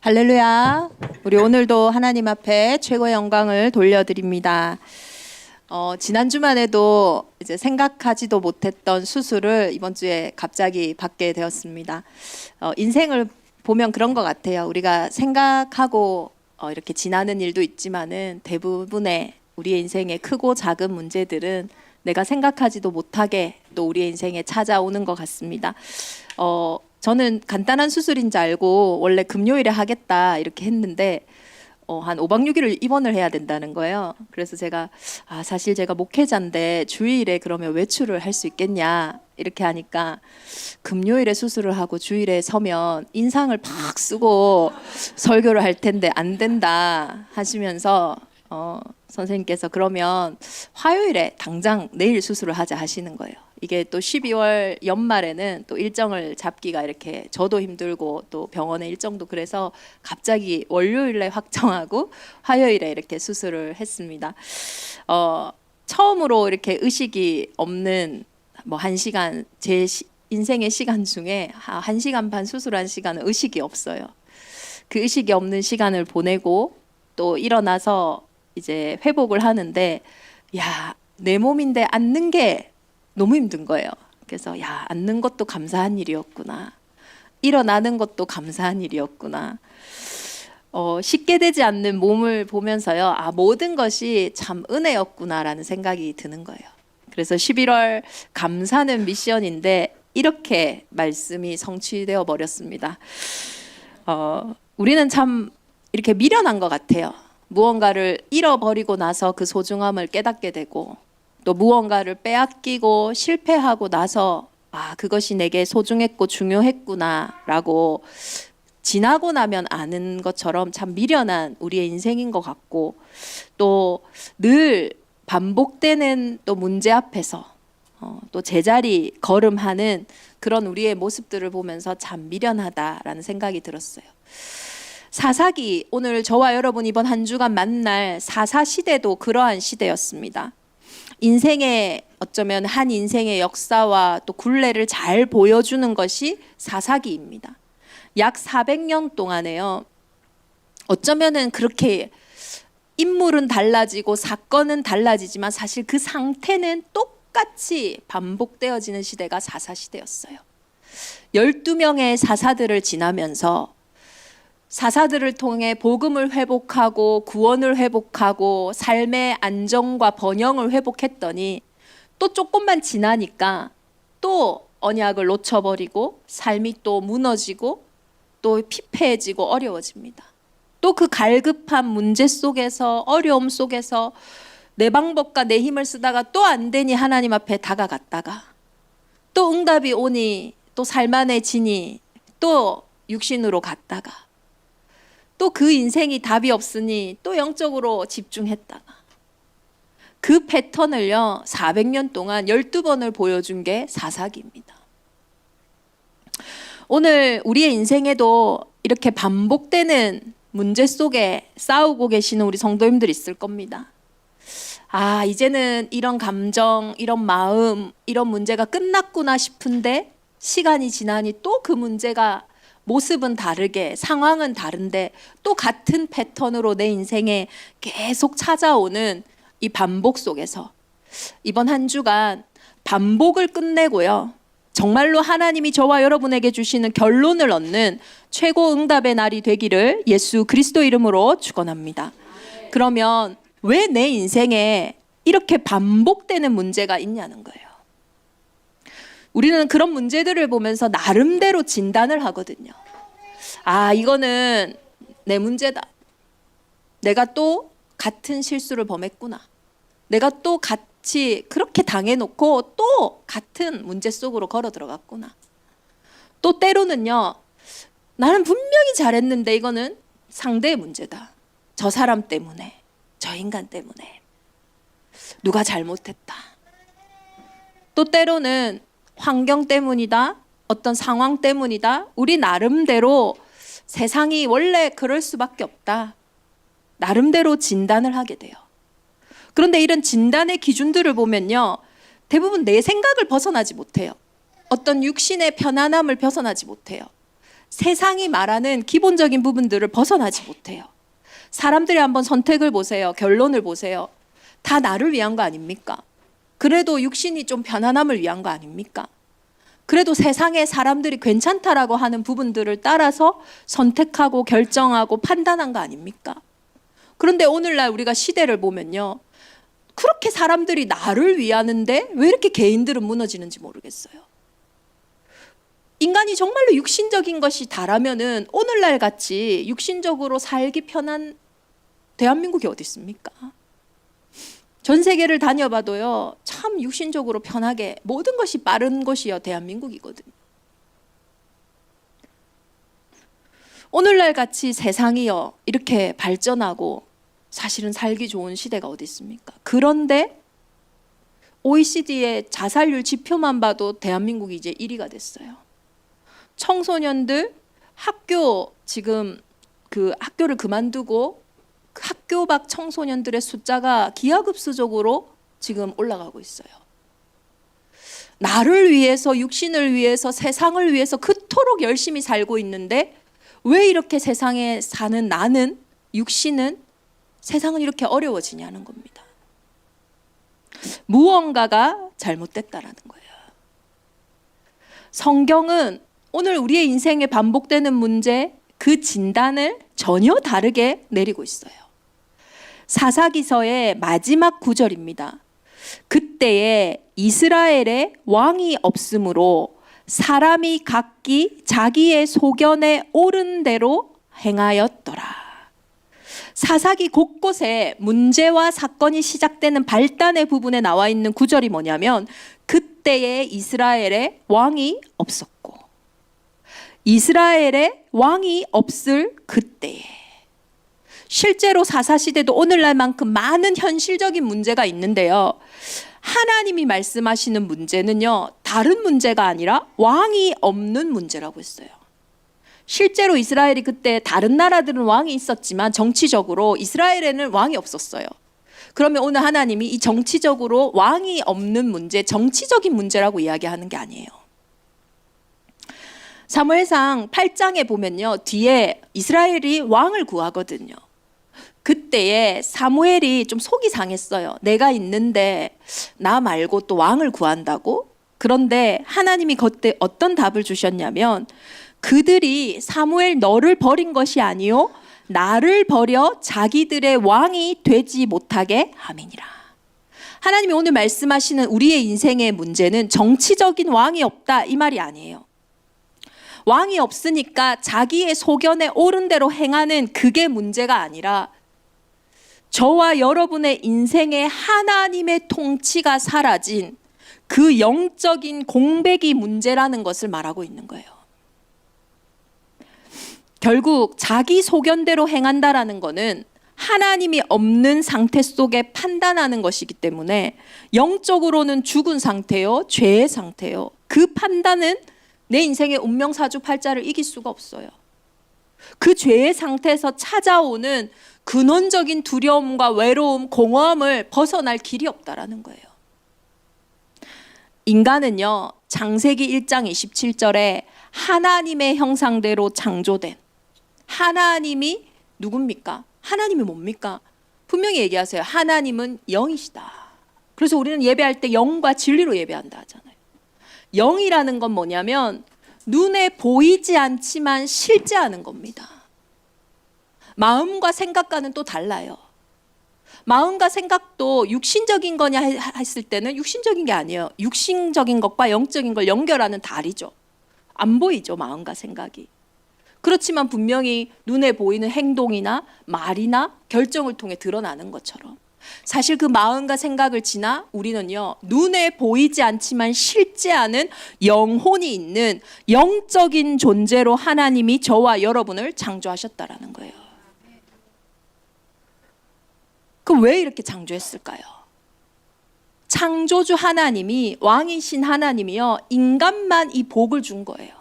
할렐루야. 우리 오늘도 하나님 앞에 최고의 영광을 돌려드립니다. 지난 주만 해도 이제 생각하지도 못했던 수술을 이번 주에 갑자기 받게 되었습니다. 인생을 보면 그런 것 같아요. 우리가 생각하고 이렇게 지나는 일도 있지만은 대부분의 우리의 인생의 크고 작은 문제들은 내가 생각하지도 못하게 또 우리의 인생에 찾아오는 것 같습니다. 저는 간단한 수술인 줄 알고 원래 금요일에 하겠다 이렇게 했는데 한 5박 6일을 입원을 해야 된다는 거예요. 그래서 제가 사실 제가 목회자인데 주일에 그러면 외출을 할 수 있겠냐 이렇게 하니까 금요일에 수술을 하고 주일에 서면 인상을 팍 쓰고 설교를 할 텐데 안 된다 하시면서 선생님께서 그러면 화요일에 당장 내일 수술을 하자 하시는 거예요. 이게 또 12월 연말에는 또 일정을 잡기가 이렇게 저도 힘들고 또 병원의 일정도 그래서 갑자기 월요일에 확정하고 화요일에 이렇게 수술을 했습니다. 처음으로 이렇게 의식이 없는 뭐 1시간 제 인생의 시간 중에 1시간 반 수술한 시간은 의식이 없어요. 그 의식이 없는 시간을 보내고 또 일어나서 이제 회복을 하는데 내 몸인데 앉는 게 너무 힘든 거예요. 그래서 앉는 것도 감사한 일이었구나. 일어나는 것도 감사한 일이었구나. 쉽게 되지 않는 몸을 보면서요. 모든 것이 참 은혜였구나라는 생각이 드는 거예요. 그래서 11월 감사는 미션인데 이렇게 말씀이 성취되어 버렸습니다. 우리는 참 이렇게 미련한 것 같아요. 무언가를 잃어버리고 나서 그 소중함을 깨닫게 되고 또 무언가를 빼앗기고 실패하고 나서 그것이 내게 소중했고 중요했구나라고 지나고 나면 아는 것처럼 참 미련한 우리의 인생인 것 같고 또 늘 반복되는 또 문제 앞에서 또 제자리 걸음하는 그런 우리의 모습들을 보면서 참 미련하다라는 생각이 들었어요. 사사기, 오늘 저와 여러분 이번 한 주간 만날 사사시대도 그러한 시대였습니다. 인생의 어쩌면 한 인생의 역사와 또 굴레를 잘 보여주는 것이 사사기입니다. 약 400년 동안에요. 어쩌면은 그렇게 인물은 달라지고 사건은 달라지지만 사실 그 상태는 똑같이 반복되어지는 시대가 사사시대였어요. 12명의 사사들을 지나면서 사사들을 통해 복음을 회복하고 구원을 회복하고 삶의 안정과 번영을 회복했더니 또 조금만 지나니까 또 언약을 놓쳐버리고 삶이 또 무너지고 또 피폐해지고 어려워집니다. 또 그 갈급한 문제 속에서 어려움 속에서 내 방법과 내 힘을 쓰다가 또 안 되니 하나님 앞에 다가갔다가 또 응답이 오니 또 살만해지니 또 육신으로 갔다가 또 그 인생이 답이 없으니 또 영적으로 집중했다가 그 패턴을요 400년 동안 12번을 보여준 게 사사기입니다. 오늘 우리의 인생에도 이렇게 반복되는 문제 속에 싸우고 계시는 우리 성도님들 있을 겁니다. 이제는 이런 감정, 이런 마음, 이런 문제가 끝났구나 싶은데 시간이 지나니 또 그 문제가 모습은 다르게 상황은 다른데 또 같은 패턴으로 내 인생에 계속 찾아오는 이 반복 속에서 이번 한 주간 반복을 끝내고요. 정말로 하나님이 저와 여러분에게 주시는 결론을 얻는 최고 응답의 날이 되기를 예수 그리스도 이름으로 축원합니다. 그러면 왜 내 인생에 이렇게 반복되는 문제가 있냐는 거예요. 우리는 그런 문제들을 보면서 나름대로 진단을 하거든요. 이거는 내 문제다. 내가 또 같은 실수를 범했구나. 내가 또 같이 그렇게 당해놓고 또 같은 문제 속으로 걸어 들어갔구나. 또 때로는요. 나는 분명히 잘했는데 이거는 상대의 문제다. 저 사람 때문에, 저 인간 때문에. 누가 잘못했다. 또 때로는 환경 때문이다. 어떤 상황 때문이다. 우리 나름대로 세상이 원래 그럴 수밖에 없다. 나름대로 진단을 하게 돼요. 그런데 이런 진단의 기준들을 보면요. 대부분 내 생각을 벗어나지 못해요. 어떤 육신의 편안함을 벗어나지 못해요. 세상이 말하는 기본적인 부분들을 벗어나지 못해요. 사람들이 한번 선택을 보세요. 결론을 보세요. 다 나를 위한 거 아닙니까? 그래도 육신이 좀 편안함을 위한 거 아닙니까? 그래도 세상에 사람들이 괜찮다라고 하는 부분들을 따라서 선택하고 결정하고 판단한 거 아닙니까? 그런데 오늘날 우리가 시대를 보면요, 그렇게 사람들이 나를 위하는데 왜 이렇게 개인들은 무너지는지 모르겠어요. 인간이 정말로 육신적인 것이 다라면은 오늘날 같이 육신적으로 살기 편한 대한민국이 어디 있습니까? 전 세계를 다녀봐도요, 참 육신적으로 편하게 모든 것이 빠른 곳이요 대한민국이거든요. 오늘날 같이 세상이요 이렇게 발전하고 사실은 살기 좋은 시대가 어디 있습니까? 그런데 OECD의 자살률 지표만 봐도 대한민국이 이제 1위가 됐어요. 청소년들 학교 지금 그 학교를 그만두고 학교 밖 청소년들의 숫자가 기하급수적으로 지금 올라가고 있어요. 나를 위해서, 육신을 위해서, 세상을 위해서 그토록 열심히 살고 있는데 왜 이렇게 세상에 사는 나는, 육신은, 세상은 이렇게 어려워지냐는 겁니다. 무언가가 잘못됐다라는 거예요. 성경은 오늘 우리의 인생에 반복되는 문제, 그 진단을 전혀 다르게 내리고 있어요. 사사기서의 마지막 구절입니다. 그때에 이스라엘에 왕이 없으므로 사람이 각기 자기의 소견에 옳은 대로 행하였더라. 사사기 곳곳에 문제와 사건이 시작되는 발단의 부분에 나와 있는 구절이 뭐냐면 그때에 이스라엘에 왕이 없었고 이스라엘에 왕이 없을 그때에. 실제로 사사시대도 오늘날만큼 많은 현실적인 문제가 있는데요, 하나님이 말씀하시는 문제는요 다른 문제가 아니라 왕이 없는 문제라고 했어요. 실제로 이스라엘이 그때 다른 나라들은 왕이 있었지만 정치적으로 이스라엘에는 왕이 없었어요. 그러면 오늘 하나님이 이 정치적으로 왕이 없는 문제, 정치적인 문제라고 이야기하는 게 아니에요. 사무엘상 8장에 보면요 뒤에 이스라엘이 왕을 구하거든요. 그때에 사무엘이 좀 속이 상했어요. 내가 있는데 나 말고 또 왕을 구한다고? 그런데 하나님이 그때 어떤 답을 주셨냐면 그들이 사무엘 너를 버린 것이 아니요 나를 버려 자기들의 왕이 되지 못하게 함이니라. 하나님이 오늘 말씀하시는 우리의 인생의 문제는 정치적인 왕이 없다 이 말이 아니에요. 왕이 없으니까 자기의 소견에 옳은 대로 행하는 그게 문제가 아니라 저와 여러분의 인생에 하나님의 통치가 사라진 그 영적인 공백이 문제라는 것을 말하고 있는 거예요. 결국 자기 소견대로 행한다라는 것은 하나님이 없는 상태 속에 판단하는 것이기 때문에 영적으로는 죽은 상태요, 죄의 상태요. 그 판단은 내 인생의 운명사주팔자를 이길 수가 없어요. 그 죄의 상태에서 찾아오는 근원적인 두려움과 외로움, 공허함을 벗어날 길이 없다라는 거예요. 인간은요, 창세기 1장 27절에 하나님의 형상대로 창조된, 하나님이 누굽니까? 하나님이 뭡니까? 분명히 얘기하세요. 하나님은 영이시다. 그래서 우리는 예배할 때 영과 진리로 예배한다 하잖아요. 영이라는 건 뭐냐면 눈에 보이지 않지만 실제하는 겁니다. 마음과 생각과는 또 달라요. 마음과 생각도 육신적인 거냐 했을 때는 육신적인 게 아니에요. 육신적인 것과 영적인 걸 연결하는 다리죠. 안 보이죠, 마음과 생각이. 그렇지만 분명히 눈에 보이는 행동이나 말이나 결정을 통해 드러나는 것처럼 사실 그 마음과 생각을 지나 우리는요 눈에 보이지 않지만 실제하는 영혼이 있는 영적인 존재로 하나님이 저와 여러분을 창조하셨다라는 거예요. 그럼 왜 이렇게 창조했을까요? 창조주 하나님이, 왕이신 하나님이요 인간만 이 복을 준 거예요.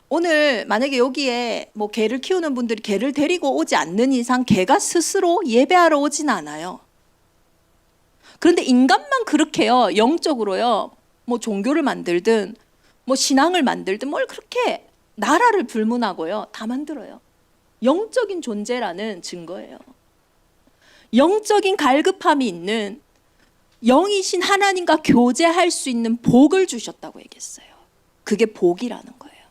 오늘 만약에 여기에 뭐 개를 키우는 분들이 개를 데리고 오지 않는 이상 개가 스스로 예배하러 오진 않아요. 그런데 인간만 그렇게요 영적으로요 뭐 종교를 만들든 뭐 신앙을 만들든 뭘 그렇게 나라를 불문하고요. 다 만들어요. 영적인 존재라는 증거예요. 영적인 갈급함이 있는 영이신 하나님과 교제할 수 있는 복을 주셨다고 얘기했어요. 그게 복이라는 거예요.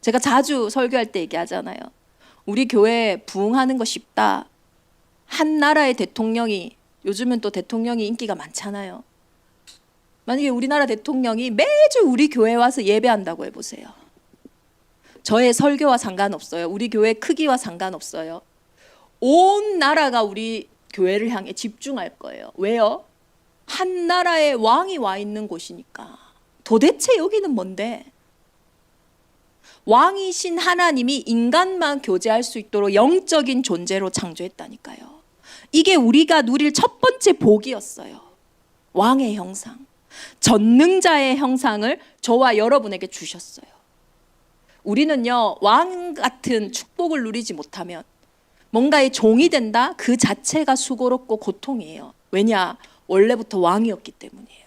제가 자주 설교할 때 얘기하잖아요. 우리 교회 부흥하는 거 쉽다. 한 나라의 대통령이, 요즘은 또 대통령이 인기가 많잖아요. 만약에 우리나라 대통령이 매주 우리 교회에 와서 예배한다고 해보세요. 저의 설교와 상관없어요. 우리 교회 크기와 상관없어요. 온 나라가 우리 교회를 향해 집중할 거예요. 왜요? 한 나라의 왕이 와 있는 곳이니까. 도대체 여기는 뭔데? 왕이신 하나님이 인간만 교제할 수 있도록 영적인 존재로 창조했다니까요. 이게 우리가 누릴 첫 번째 복이었어요. 왕의 형상, 전능자의 형상을 저와 여러분에게 주셨어요. 우리는요, 왕 같은 축복을 누리지 못하면 뭔가의 종이 된다? 그 자체가 수고롭고 고통이에요. 왜냐? 원래부터 왕이었기 때문이에요.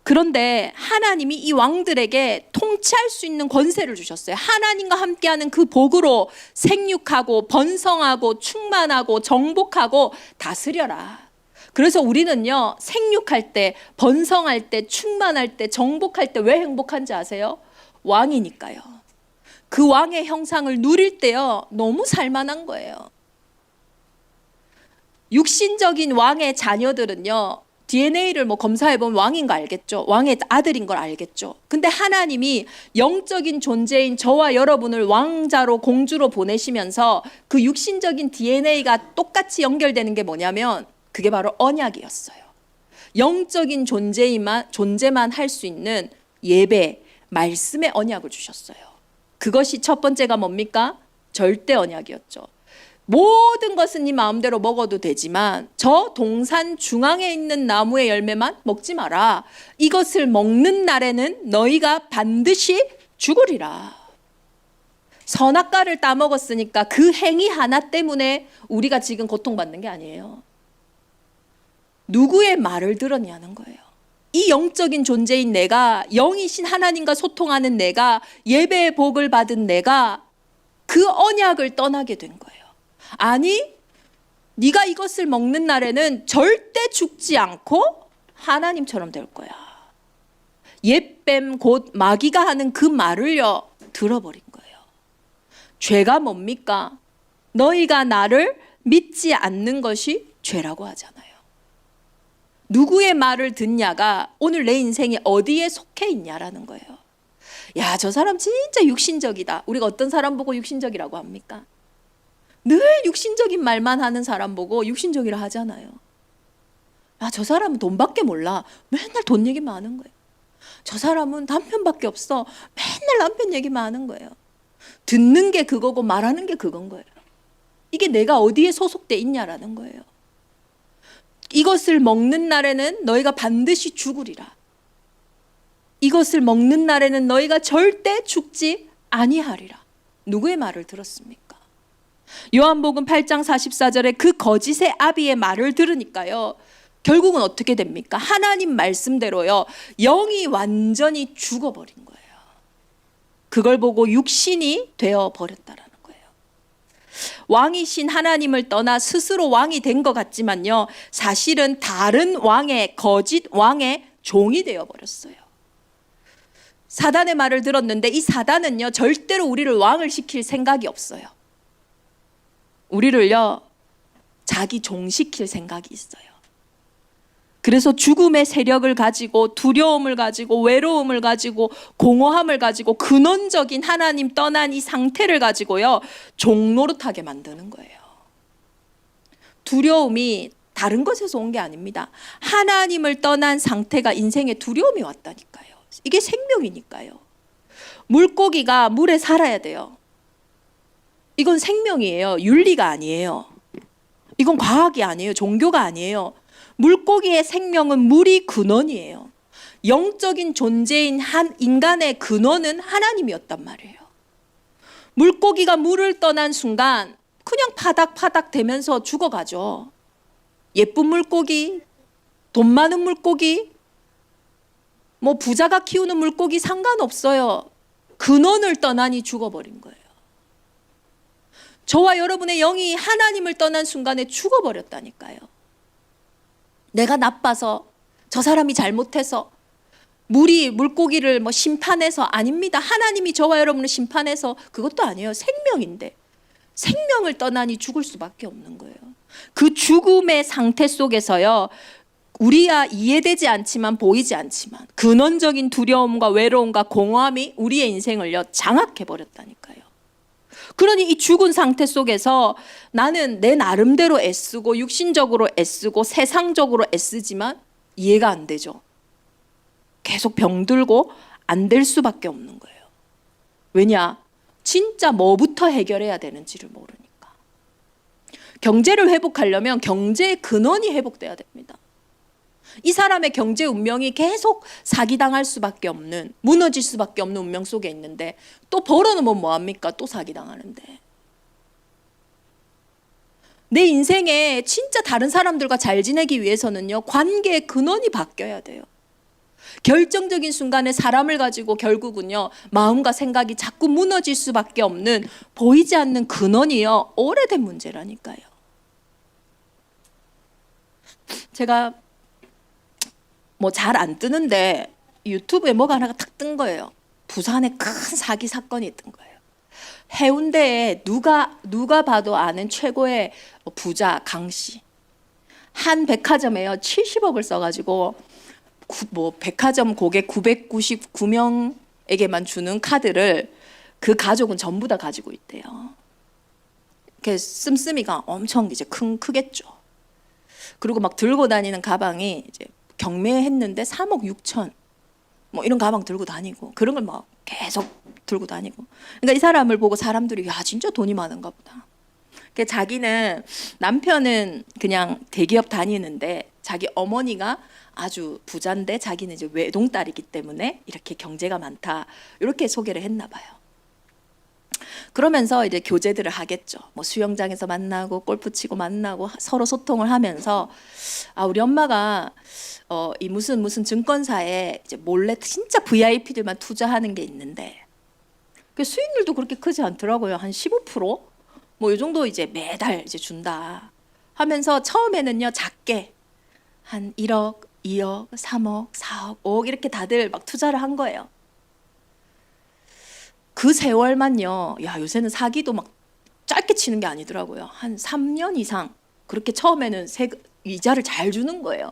그런데 하나님이 이 왕들에게 통치할 수 있는 권세를 주셨어요. 하나님과 함께하는 그 복으로 생육하고 번성하고 충만하고 정복하고 다스려라. 그래서 우리는요, 생육할 때, 번성할 때, 충만할 때, 정복할 때 왜 행복한지 아세요? 왕이니까요. 그 왕의 형상을 누릴 때요, 너무 살만한 거예요. 육신적인 왕의 자녀들은요, DNA를 검사해보면 왕인 거 알겠죠? 왕의 아들인 걸 알겠죠? 근데 하나님이 영적인 존재인 저와 여러분을 왕자로 공주로 보내시면서 그 육신적인 DNA가 똑같이 연결되는 게 뭐냐면 그게 바로 언약이었어요. 영적인 존재만 할 수 있는 예배, 말씀의 언약을 주셨어요. 그것이 첫 번째가 뭡니까? 절대 언약이었죠. 모든 것은 네 마음대로 먹어도 되지만 저 동산 중앙에 있는 나무의 열매만 먹지 마라. 이것을 먹는 날에는 너희가 반드시 죽으리라. 선악과를 따먹었으니까 그 행위 하나 때문에 우리가 지금 고통받는 게 아니에요. 누구의 말을 들었냐는 거예요. 이 영적인 존재인 내가, 영이신 하나님과 소통하는 내가, 예배의 복을 받은 내가 그 언약을 떠나게 된 거예요. 아니, 네가 이것을 먹는 날에는 절대 죽지 않고 하나님처럼 될 거야. 옛뱀 곧 마귀가 하는 그 말을요, 들어버린 거예요. 죄가 뭡니까? 너희가 나를 믿지 않는 것이 죄라고 하잖아요. 누구의 말을 듣냐가 오늘 내 인생이 어디에 속해 있냐라는 거예요. 야, 저 사람 진짜 육신적이다. 우리가 어떤 사람 보고 육신적이라고 합니까? 늘 육신적인 말만 하는 사람 보고 육신적이라 하잖아요. 아, 저 사람은 돈밖에 몰라. 맨날 돈 얘기만 하는 거예요. 저 사람은 남편밖에 없어. 맨날 남편 얘기만 하는 거예요. 듣는 게 그거고 말하는 게 그건 거예요. 이게 내가 어디에 소속돼 있냐라는 거예요. 이것을 먹는 날에는 너희가 반드시 죽으리라. 이것을 먹는 날에는 너희가 절대 죽지 아니하리라. 누구의 말을 들었습니까? 요한복음 8장 44절에 그 거짓의 아비의 말을 들으니까요, 결국은 어떻게 됩니까? 하나님 말씀대로요, 영이 완전히 죽어버린 거예요. 그걸 보고 육신이 되어버렸다라는 거예요. 왕이신 하나님을 떠나 스스로 왕이 된 것 같지만요, 사실은 다른 왕의, 거짓 왕의 종이 되어버렸어요. 사단의 말을 들었는데 이 사단은요, 절대로 우리를 왕을 시킬 생각이 없어요. 우리를요, 자기 종시킬 생각이 있어요. 그래서 죽음의 세력을 가지고, 두려움을 가지고, 외로움을 가지고, 공허함을 가지고, 근원적인 하나님 떠난 이 상태를 가지고요, 종노릇하게 만드는 거예요. 두려움이 다른 것에서 온 게 아닙니다. 하나님을 떠난 상태가 인생에 두려움이 왔다니까요. 이게 생명이니까요. 물고기가 물에 살아야 돼요. 이건 생명이에요. 윤리가 아니에요. 이건 과학이 아니에요. 종교가 아니에요. 물고기의 생명은 물이 근원이에요. 영적인 존재인 한 인간의 근원은 하나님이었단 말이에요. 물고기가 물을 떠난 순간 그냥 파닥파닥 되면서 죽어가죠. 예쁜 물고기, 돈 많은 물고기, 뭐 부자가 키우는 물고기 상관없어요. 근원을 떠나니 죽어버린 거예요. 저와 여러분의 영이 하나님을 떠난 순간에 죽어버렸다니까요. 내가 나빠서, 저 사람이 잘못해서, 물고기를 뭐 심판해서, 아닙니다. 하나님이 저와 여러분을 심판해서, 그것도 아니에요. 생명인데 생명을 떠나니 죽을 수밖에 없는 거예요. 그 죽음의 상태 속에서요, 우리야 이해되지 않지만, 보이지 않지만 근원적인 두려움과 외로움과 공허함이 우리의 인생을요 장악해버렸다니까요. 그러니 이 죽은 상태 속에서 나는 내 나름대로 애쓰고 육신적으로 애쓰고 세상적으로 애쓰지만 이해가 안 되죠. 계속 병들고 안 될 수밖에 없는 거예요. 왜냐? 진짜 뭐부터 해결해야 되는지를 모르니까. 경제를 회복하려면 경제의 근원이 회복돼야 됩니다. 이 사람의 경제 운명이 계속 사기당할 수밖에 없는, 무너질 수밖에 없는 운명 속에 있는데, 또 벌어놓으면 뭐합니까? 또 사기당하는데. 내 인생에 진짜 다른 사람들과 잘 지내기 위해서는요, 관계의 근원이 바뀌어야 돼요. 결정적인 순간에 사람을 가지고 결국은요, 마음과 생각이 자꾸 무너질 수밖에 없는, 보이지 않는 근원이요, 오래된 문제라니까요. 제가 뭐 잘 안 뜨는데 유튜브에 뭐가 하나가 탁 뜬 거예요. 부산에 큰 사기 사건이 있던 거예요. 해운대에 누가 봐도 아는 최고의 부자 강 씨. 한 백화점에요 70억을 써가지고 백화점 고객 999명에게만 주는 카드를 그 가족은 전부 다 가지고 있대요. 그 씀씀이가 엄청 이제 크겠죠. 그리고 막 들고 다니는 가방이 이제 경매했는데 3억 6천 뭐 이런 가방 들고 다니고, 그런 걸 막 계속 들고 다니고. 그러니까 이 사람을 보고 사람들이 야 진짜 돈이 많은가 보다. 그러니까 자기는, 남편은 그냥 대기업 다니는데 자기 어머니가 아주 부자인데 자기는 이제 외동딸이기 때문에 이렇게 경제가 많다, 이렇게 소개를 했나 봐요. 그러면서 이제 교제들을 하겠죠. 뭐 수영장에서 만나고 골프 치고 만나고 서로 소통을 하면서, 아 우리 엄마가 이 무슨 증권사에 이제 몰래 진짜 VIP들만 투자하는 게 있는데 그 수익률도 그렇게 크지 않더라고요. 한 15%? 뭐 이 정도 이제 매달 이제 준다 하면서, 처음에는요 작게 한 1억, 2억, 3억, 4억, 5억 이렇게 다들 막 투자를 한 거예요. 그 세월만요, 야 요새는 사기도 막 짧게 치는 게 아니더라고요. 한 3년 이상 그렇게 처음에는 이자를 잘 주는 거예요.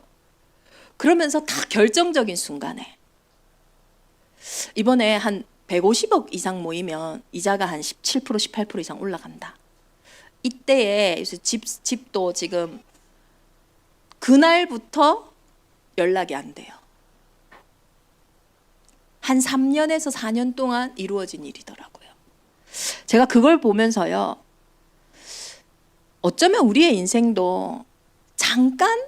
그러면서 다 결정적인 순간에, 이번에 한 150억 이상 모이면 이자가 한 17%, 18% 이상 올라간다. 이때에 집도 지금 그날부터 연락이 안 돼요. 한 3년에서 4년 동안 이루어진 일이더라고요. 제가 그걸 보면서요, 어쩌면 우리의 인생도 잠깐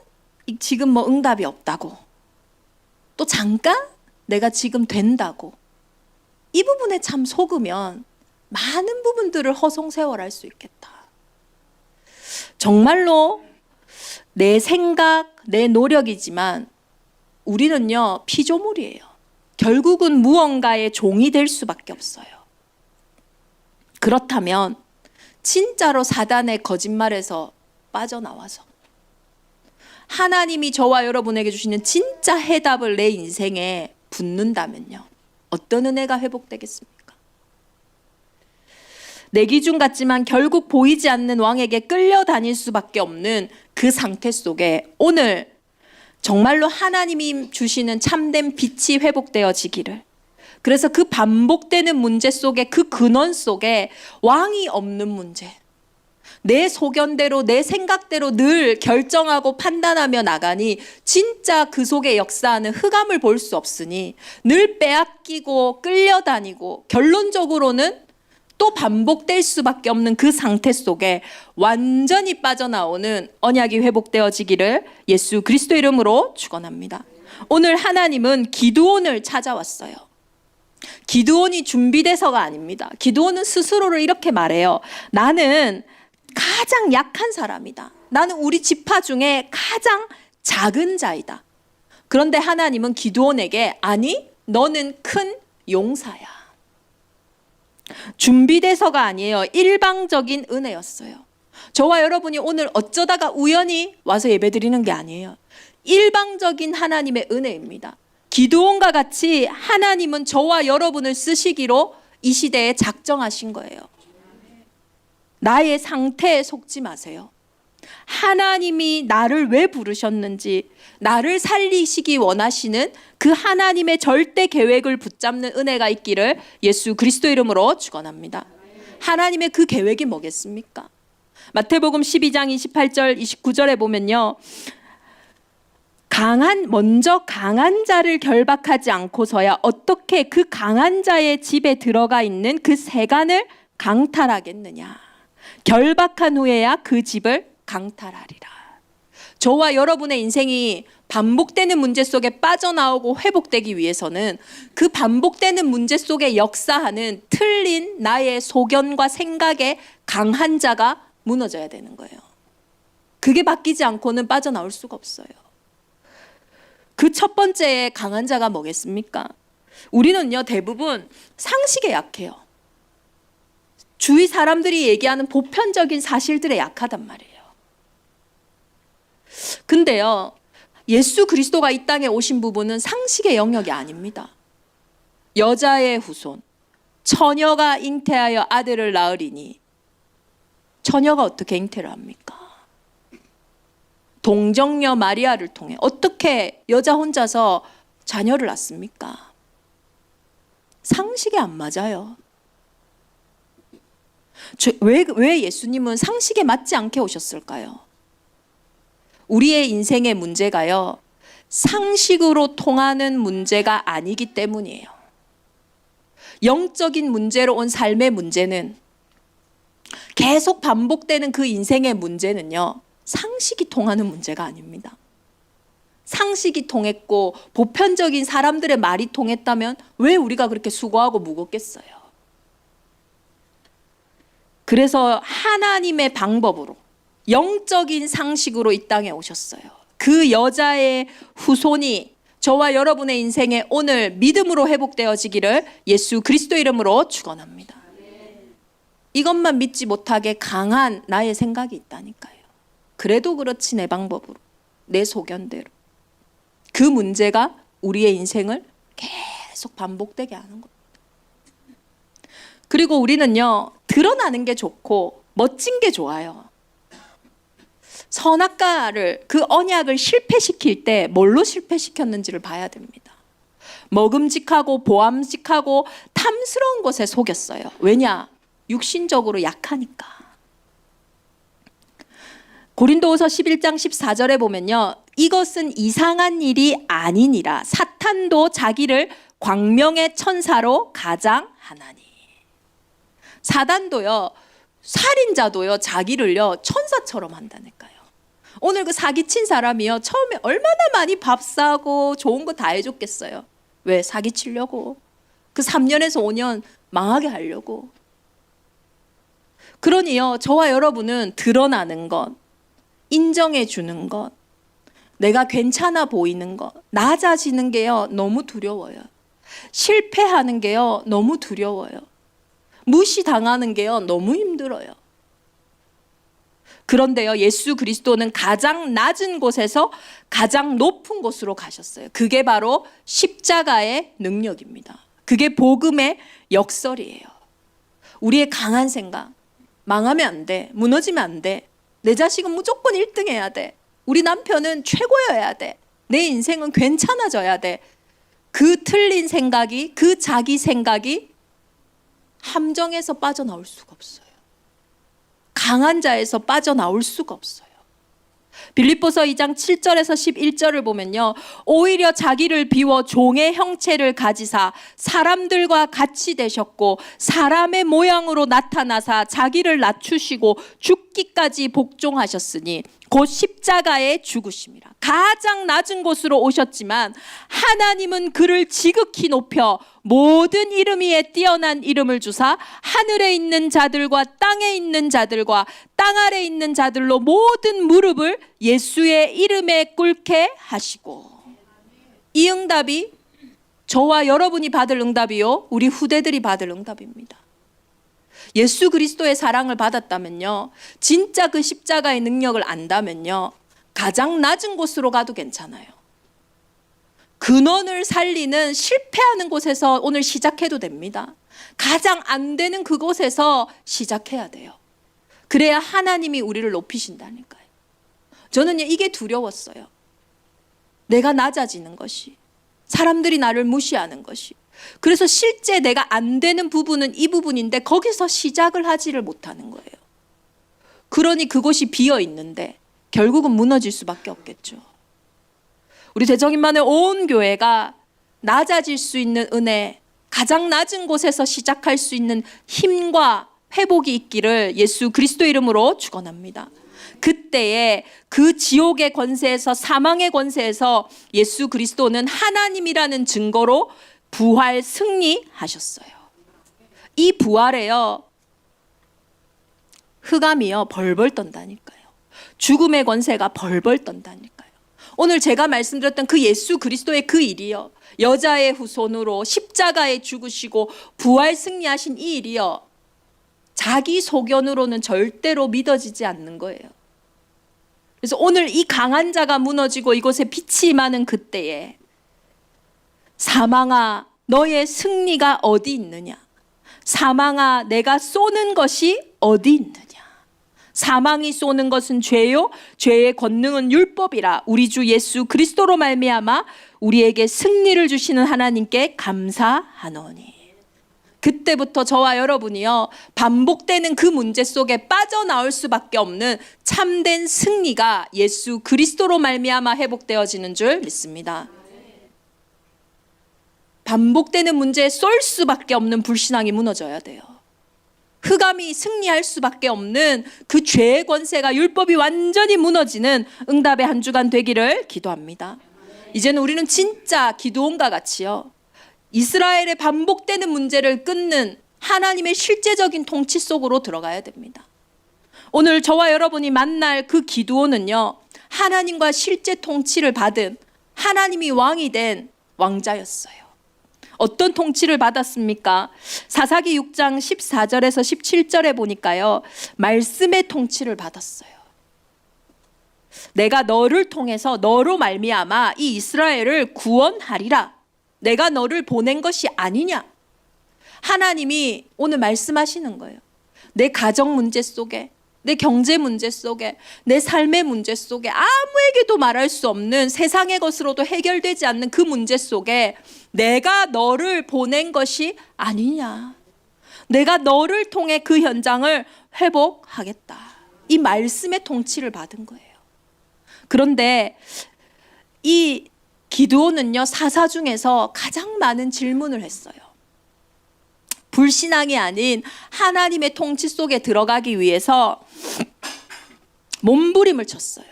지금 뭐 응답이 없다고, 또 잠깐 내가 지금 된다고, 이 부분에 참 속으면 많은 부분들을 허송세월할 수 있겠다. 정말로 내 생각, 내 노력이지만 우리는요 피조물이에요. 결국은 무언가의 종이 될 수밖에 없어요. 그렇다면 진짜로 사단의 거짓말에서 빠져나와서 하나님이 저와 여러분에게 주시는 진짜 해답을 내 인생에 붓는다면요, 어떤 은혜가 회복되겠습니까? 내 기준 같지만 결국 보이지 않는 왕에게 끌려다닐 수밖에 없는 그 상태 속에 오늘 정말로 하나님이 주시는 참된 빛이 회복되어지기를, 그래서 그 반복되는 문제 속에, 그 근원 속에 왕이 없는 문제, 내 소견대로 내 생각대로 늘 결정하고 판단하며 나가니 진짜 그 속에 역사하는 흑암을 볼 수 없으니 늘 빼앗기고 끌려다니고 결론적으로는 또 반복될 수밖에 없는 그 상태 속에 완전히 빠져나오는 언약이 회복되어지기를 예수 그리스도 이름으로 축원합니다. 오늘 하나님은 기드온을 찾아왔어요. 기드온이 준비돼서가 아닙니다. 기드온은 스스로를 이렇게 말해요. 나는 가장 약한 사람이다. 나는 우리 지파 중에 가장 작은 자이다. 그런데 하나님은 기드온에게 아니, 너는 큰 용사야. 준비돼서가 아니에요. 일방적인 은혜였어요. 저와 여러분이 오늘 어쩌다가 우연히 와서 예배드리는 게 아니에요. 일방적인 하나님의 은혜입니다. 기드온과 같이 하나님은 저와 여러분을 쓰시기로 이 시대에 작정하신 거예요. 나의 상태에 속지 마세요. 하나님이 나를 왜 부르셨는지, 나를 살리시기 원하시는 그 하나님의 절대 계획을 붙잡는 은혜가 있기를 예수 그리스도 이름으로 축원합니다. 하나님의 그 계획이 뭐겠습니까? 마태복음 12장 28절 29절에 보면요, 먼저 강한 자를 결박하지 않고서야 어떻게 그 강한 자의 집에 들어가 있는 그 세간을 강탈하겠느냐. 결박한 후에야 그 집을 강탈하리라. 저와 여러분의 인생이 반복되는 문제 속에 빠져나오고 회복되기 위해서는 그 반복되는 문제 속에 역사하는 틀린 나의 소견과 생각의 강한 자가 무너져야 되는 거예요. 그게 바뀌지 않고는 빠져나올 수가 없어요. 그 첫 번째 강한 자가 뭐겠습니까? 우리는요, 대부분 상식에 약해요. 주위 사람들이 얘기하는 보편적인 사실들에 약하단 말이에요. 근데요, 예수 그리스도가 이 땅에 오신 부분은 상식의 영역이 아닙니다. 여자의 후손, 처녀가 잉태하여 아들을 낳으리니 처녀가 어떻게 잉태를 합니까? 동정녀 마리아를 통해 어떻게 여자 혼자서 자녀를 낳습니까? 상식에 안 맞아요. 왜 예수님은 상식에 맞지 않게 오셨을까요? 우리의 인생의 문제가요, 상식으로 통하는 문제가 아니기 때문이에요. 영적인 문제로 온 삶의 문제는, 계속 반복되는 그 인생의 문제는요, 상식이 통하는 문제가 아닙니다. 상식이 통했고 보편적인 사람들의 말이 통했다면 왜 우리가 그렇게 수고하고 무겁겠어요? 그래서 하나님의 방법으로, 영적인 상식으로 이 땅에 오셨어요. 그 여자의 후손이 저와 여러분의 인생에 오늘 믿음으로 회복되어지기를 예수 그리스도 이름으로 축원합니다. 이것만 믿지 못하게 강한 나의 생각이 있다니까요. 그래도 그렇지, 내 방법으로, 내 소견대로. 그 문제가 우리의 인생을 계속 반복되게 하는 겁니다. 그리고 우리는요, 드러나는 게 좋고 멋진 게 좋아요. 선악과를, 그 언약을 실패시킬 때 뭘로 실패시켰는지를 봐야 됩니다. 먹음직하고 보암직하고 탐스러운 것에 속였어요. 왜냐? 육신적으로 약하니까. 고린도후서 11장 14절에 보면요, 이것은 이상한 일이 아니니라. 사탄도 자기를 광명의 천사로 가장하나니. 사단도요, 살인자도요, 자기를요 천사처럼 한다니까요. 오늘 그 사기친 사람이요, 처음에 얼마나 많이 밥 사고 좋은 거 다 해줬겠어요. 왜? 사기치려고. 그 3년에서 5년 망하게 하려고. 그러니요, 저와 여러분은 드러나는 것, 인정해 주는 것, 내가 괜찮아 보이는 것, 낮아지는 게요 너무 두려워요. 실패하는 게요 너무 두려워요. 무시당하는 게요 너무 힘들어요. 그런데요, 예수 그리스도는 가장 낮은 곳에서 가장 높은 곳으로 가셨어요. 그게 바로 십자가의 능력입니다. 그게 복음의 역설이에요. 우리의 강한 생각, 망하면 안 돼, 무너지면 안 돼, 내 자식은 무조건 1등 해야 돼, 우리 남편은 최고여야 돼, 내 인생은 괜찮아져야 돼. 그 틀린 생각이, 그 자기 생각이 함정에서 빠져나올 수가 없어요. 강한 자에서 빠져나올 수가 없어요. 빌립보서 2장 7절에서 11절을 보면요, 오히려 자기를 비워 종의 형체를 가지사 사람들과 같이 되셨고 사람의 모양으로 나타나사 자기를 낮추시고 죽기까지 복종하셨으니 곧 십자가에 죽으심이라. 가장 낮은 곳으로 오셨지만 하나님은 그를 지극히 높여 모든 이름 위에 뛰어난 이름을 주사 하늘에 있는 자들과 땅에 있는 자들과 땅 아래 있는 자들로 모든 무릎을 예수의 이름에 꿇게 하시고. 이 응답이 저와 여러분이 받을 응답이요, 우리 후대들이 받을 응답입니다. 예수 그리스도의 사랑을 받았다면요, 진짜 그 십자가의 능력을 안다면요, 가장 낮은 곳으로 가도 괜찮아요. 근원을 살리는 실패하는 곳에서 오늘 시작해도 됩니다. 가장 안 되는 그곳에서 시작해야 돼요. 그래야 하나님이 우리를 높이신다니까요. 저는 이게 두려웠어요. 내가 낮아지는 것이, 사람들이 나를 무시하는 것이. 그래서 실제 내가 안 되는 부분은 이 부분인데 거기서 시작을 하지를 못하는 거예요. 그러니 그곳이 비어 있는데 결국은 무너질 수밖에 없겠죠. 우리 대정인만의 온 교회가 낮아질 수 있는 은혜, 가장 낮은 곳에서 시작할 수 있는 힘과 회복이 있기를 예수 그리스도 이름으로 축원합니다. 그때에 그 지옥의 권세에서, 사망의 권세에서 예수 그리스도는 하나님이라는 증거로 부활 승리하셨어요. 이 부활에요, 흑암이요 벌벌 떤다니까요. 죽음의 권세가 벌벌 떤다니까요. 오늘 제가 말씀드렸던 그 예수 그리스도의 그 일이요, 여자의 후손으로 십자가에 죽으시고 부활 승리하신 이 일이요, 자기 소견으로는 절대로 믿어지지 않는 거예요. 그래서 오늘 이 강한 자가 무너지고 이곳에 빛이 임하는 그때에, 사망아 너의 승리가 어디 있느냐, 사망아 내가 쏘는 것이 어디 있느냐. 사망이 쏘는 것은 죄요, 죄의 권능은 율법이라. 우리 주 예수 그리스도로 말미암아 우리에게 승리를 주시는 하나님께 감사하노니. 그때부터 저와 여러분이요, 반복되는 그 문제 속에 빠져나올 수밖에 없는 참된 승리가 예수 그리스도로 말미암아 회복되어지는 줄 믿습니다. 반복되는 문제에 쏠 수밖에 없는 불신앙이 무너져야 돼요. 흑암이 승리할 수밖에 없는 그 죄의 권세가, 율법이 완전히 무너지는 응답의 한 주간 되기를 기도합니다. 이제는 우리는 진짜 기드온과 같이요, 이스라엘의 반복되는 문제를 끊는 하나님의 실제적인 통치 속으로 들어가야 됩니다. 오늘 저와 여러분이 만날 그 기드온은요, 하나님과 실제 통치를 받은, 하나님이 왕이 된 왕자였어요. 어떤 통치를 받았습니까? 사사기 6장 14절에서 17절에 보니까요, 말씀의 통치를 받았어요. 내가 너를 통해서, 너로 말미암아 이 이스라엘을 구원하리라. 내가 너를 보낸 것이 아니냐. 하나님이 오늘 말씀하시는 거예요. 내 가정 문제 속에, 내 경제 문제 속에, 내 삶의 문제 속에, 아무에게도 말할 수 없는 세상의 것으로도 해결되지 않는 그 문제 속에 내가 너를 보낸 것이 아니냐. 내가 너를 통해 그 현장을 회복하겠다. 이 말씀의 통치를 받은 거예요. 그런데 이 기드온은요, 사사 중에서 가장 많은 질문을 했어요. 불신앙이 아닌 하나님의 통치 속에 들어가기 위해서 몸부림을 쳤어요.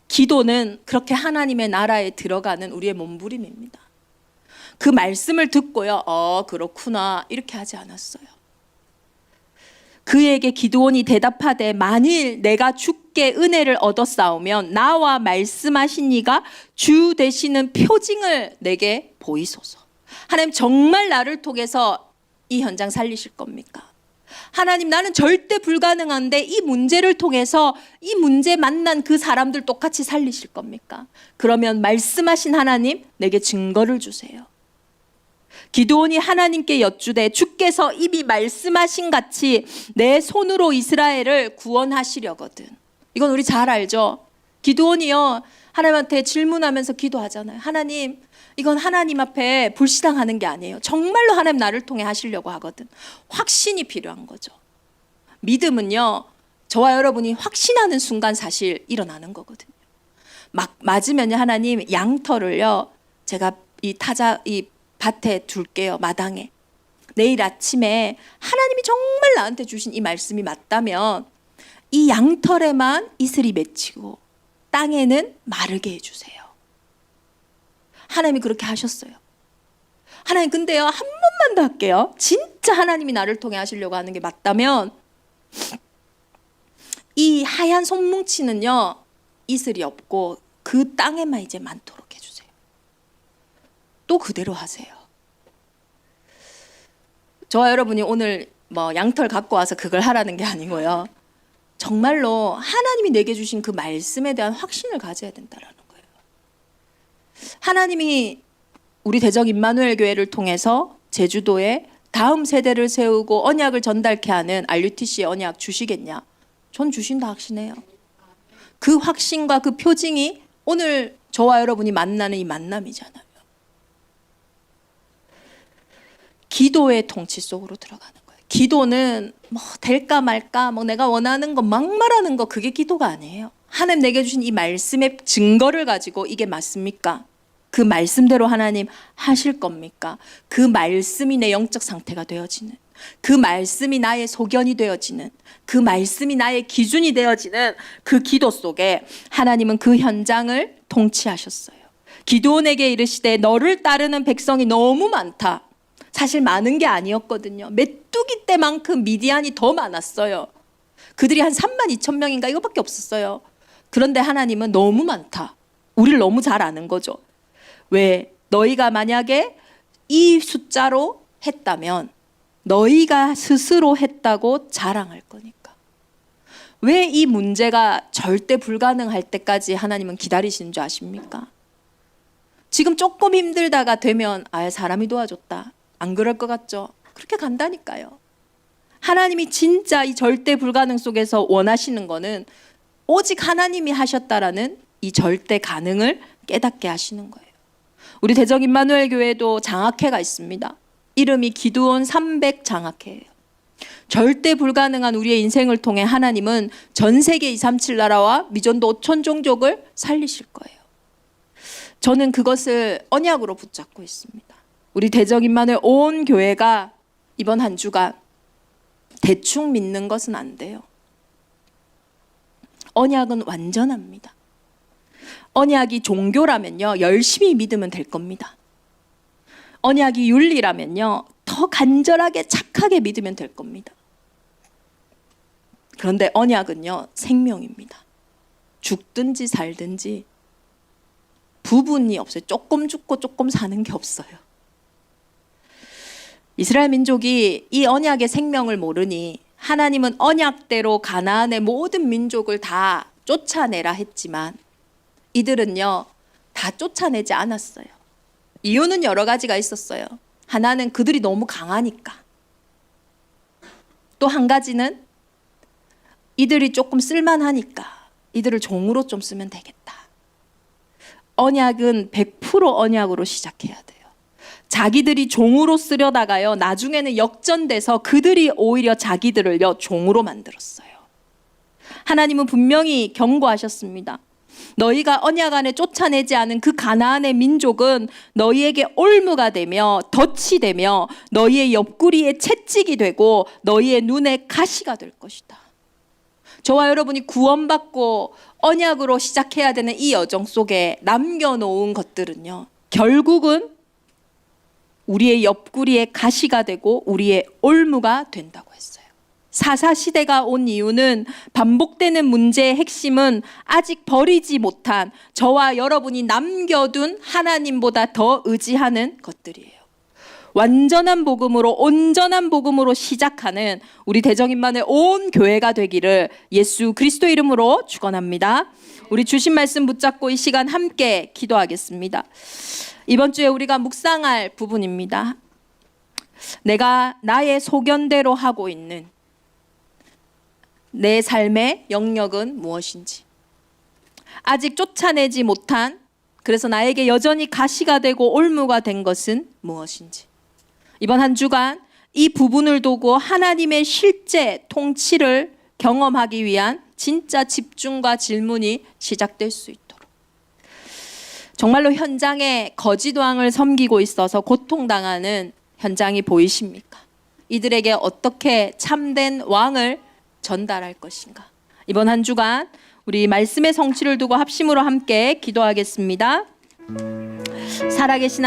기도는 그렇게 하나님의 나라에 들어가는 우리의 몸부림입니다. 그 말씀을 듣고요, 그렇구나, 이렇게 하지 않았어요. 그에게 기드온이 대답하되, 만일 내가 주께 은혜를 얻었사오면 나와 말씀하신 이가 주 되시는 표징을 내게 보이소서. 하나님 정말 나를 통해서 이 현장 살리실 겁니까? 하나님, 나는 절대 불가능한데 이 문제를 통해서 이 문제 만난 그 사람들 똑같이 살리실 겁니까? 그러면 말씀하신 하나님, 내게 증거를 주세요. 기드온이 하나님께 여쭈되, 주께서 이미 말씀하신 같이 내 손으로 이스라엘을 구원하시려거든. 이건 우리 잘 알죠? 기드온이요, 하나님한테 질문하면서 기도하잖아요. 하나님, 이건 하나님 앞에 불신앙하는 게 아니에요. 정말로 하나님 나를 통해 하시려고 하거든. 확신이 필요한 거죠. 믿음은요, 저와 여러분이 확신하는 순간 사실 일어나는 거거든요. 막 맞으면요, 하나님 양털을요, 제가 이 밭에 둘게요, 마당에. 내일 아침에 하나님이 정말 나한테 주신 이 말씀이 맞다면 이 양털에만 이슬이 맺히고 땅에는 마르게 해주세요. 하나님이 그렇게 하셨어요. 하나님, 근데요, 한 번만 더 할게요. 진짜 하나님이 나를 통해 하시려고 하는 게 맞다면 이 하얀 손뭉치는요, 이슬이 없고 그 땅에만 이제 많도록 해주세요. 또 그대로 하세요. 저와 여러분이 오늘 양털 갖고 와서 그걸 하라는 게 아니고요. 정말로 하나님이 내게 주신 그 말씀에 대한 확신을 가져야 된다라는 거예요. 하나님이 우리 대적 임마누엘 교회를 통해서 제주도에 다음 세대를 세우고 언약을 전달케 하는 RUTC의 언약 주시겠냐? 전 주신다 확신해요. 그 확신과 그 표징이 오늘 저와 여러분이 만나는 이 만남이잖아요. 기도의 통치 속으로 들어가는 거예요. 기도는 될까 말까 내가 원하는 거 막 말하는 거 그게 기도가 아니에요. 하나님 내게 주신 이 말씀의 증거를 가지고 이게 맞습니까? 그 말씀대로 하나님 하실 겁니까? 그 말씀이 내 영적 상태가 되어지는, 그 말씀이 나의 소견이 되어지는, 그 말씀이 나의 기준이 되어지는 그 기도 속에 하나님은 그 현장을 통치하셨어요. 기드온에게 이르시되 너를 따르는 백성이 너무 많다. 사실 많은 게 아니었거든요. 메뚜기 때만큼 미디안이 더 많았어요. 그들이 한 32,000명인가 이거밖에 없었어요. 그런데 하나님은 너무 많다. 우리를 너무 잘 아는 거죠. 왜? 너희가 만약에 이 숫자로 했다면 너희가 스스로 했다고 자랑할 거니까. 왜 이 문제가 절대 불가능할 때까지 하나님은 기다리시는 줄 아십니까? 지금 조금 힘들다가 되면 사람이 도와줬다. 안 그럴 것 같죠? 그렇게 간다니까요. 하나님이 진짜 이 절대 불가능 속에서 원하시는 거는 오직 하나님이 하셨다라는 이 절대 가능을 깨닫게 하시는 거예요. 우리 대적 임마누엘 교회도 장학회가 있습니다. 이름이 기드온 300 장학회예요. 절대 불가능한 우리의 인생을 통해 하나님은 전 세계 237 나라와 미전도 5천 종족을 살리실 거예요. 저는 그것을 언약으로 붙잡고 있습니다. 우리 대적 임마누엘 온 교회가 이번 한 주간 대충 믿는 것은 안 돼요. 언약은 완전합니다. 언약이 종교라면요, 열심히 믿으면 될 겁니다. 언약이 윤리라면요, 더 간절하게 착하게 믿으면 될 겁니다. 그런데 언약은요, 생명입니다. 죽든지 살든지 부분이 없어요. 조금 죽고 조금 사는 게 없어요. 이스라엘 민족이 이 언약의 생명을 모르니 하나님은 언약대로 가나안의 모든 민족을 다 쫓아내라 했지만 이들은요, 다 쫓아내지 않았어요. 이유는 여러 가지가 있었어요. 하나는 그들이 너무 강하니까. 또 한 가지는 이들이 조금 쓸만하니까 이들을 종으로 좀 쓰면 되겠다. 언약은 100% 언약으로 시작해야 돼요. 자기들이 종으로 쓰려다가요, 나중에는 역전돼서 그들이 오히려 자기들을요, 종으로 만들었어요. 하나님은 분명히 경고하셨습니다. 너희가 언약 안에 쫓아내지 않은 그 가나안의 민족은 너희에게 올무가 되며 덫이 되며 너희의 옆구리에 채찍이 되고 너희의 눈에 가시가 될 것이다. 저와 여러분이 구원받고 언약으로 시작해야 되는 이 여정 속에 남겨놓은 것들은요, 결국은 우리의 옆구리에 가시가 되고 우리의 올무가 된다고 했어요. 사사시대가 온 이유는 반복되는 문제의 핵심은 아직 버리지 못한 저와 여러분이 남겨둔 하나님보다 더 의지하는 것들이에요. 완전한 복음으로, 온전한 복음으로 시작하는 우리 대적임만의 온 교회가 되기를 예수 그리스도 이름으로 축원합니다. 우리 주신 말씀 붙잡고 이 시간 함께 기도하겠습니다. 이번 주에 우리가 묵상할 부분입니다. 내가 나의 소견대로 하고 있는 내 삶의 영역은 무엇인지, 아직 쫓아내지 못한, 그래서 나에게 여전히 가시가 되고 올무가 된 것은 무엇인지, 이번 한 주간 이 부분을 두고 하나님의 실제 통치를 경험하기 위한 진짜 집중과 질문이 시작될 수 있도록. 정말로 현장에 거짓 왕을 섬기고 있어서 고통당하는 현장이 보이십니까? 이들에게 어떻게 참된 왕을 전달할 것인가? 이번 한 주간 우리 말씀의 성취를 두고 합심으로 함께 기도하겠습니다. 살아계신